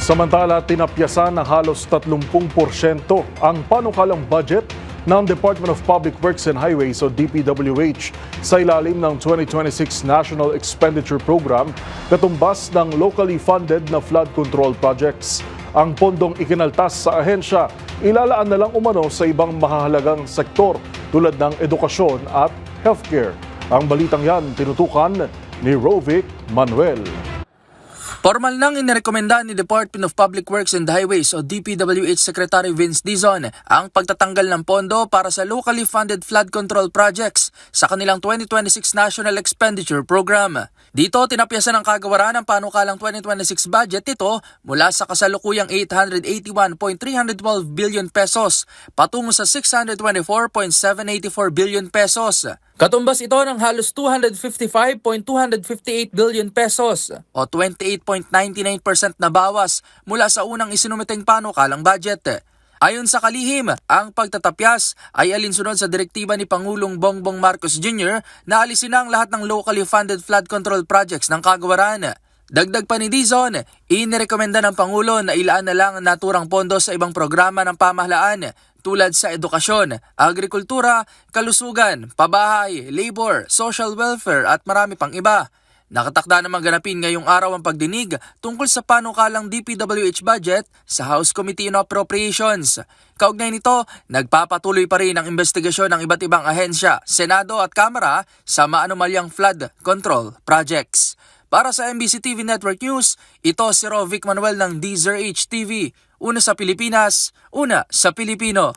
Samantala, tinapyasan ng halos 30% ang panukalang budget ng Department of Public Works and Highways o DPWH sa ilalim ng 2026 National Expenditure Program katumbas ng locally funded na flood control projects. Ang pondong ikinaltas sa ahensya, ilalaan na lang umano sa ibang mahahalagang sektor tulad ng edukasyon at healthcare. Ang balitang yan tinutukan ni Rovic Manuel. Formal nang inirekomenda ni Department of Public Works and Highways o DPWH Secretary Vince Dizon ang pagtatanggal ng pondo para sa locally funded flood control projects sa kanilang 2026 National Expenditure Program. Dito tinapyasan ang kagawaran ng panukalang 2026 budget nito mula sa kasalukuyang 881.312 billion pesos patungo sa 624.784 billion pesos. Katumbas ito ng halos 255.258 billion pesos o 28.99% na bawas mula sa unang isinumiteng panukalang budget. Ayon sa kalihim, ang pagtatapyas ay alinsunod sa direktiba ni Pangulong Bongbong Marcos Jr. na alisin na ang lahat ng locally funded flood control projects ng kagawaran. Dagdag pa ni Dizon, inirekomenda ng Pangulo na ilaan na lang ang naturang pondo sa ibang programa ng pamahalaan tulad sa edukasyon, agrikultura, kalusugan, pabahay, labor, social welfare at marami pang iba. Nakatakda namang ganapin ngayong araw ang pagdinig tungkol sa panukalang DPWH budget sa House Committee on Appropriations. Kaugnay nito, nagpapatuloy pa rin ang investigasyon ng iba't ibang ahensya, Senado at Kamara sa maanumalyang flood control projects. Para sa MBC TV Network News, ito si Rovic Manuel ng DZRH TV. Una sa Pilipinas, una sa Pilipino.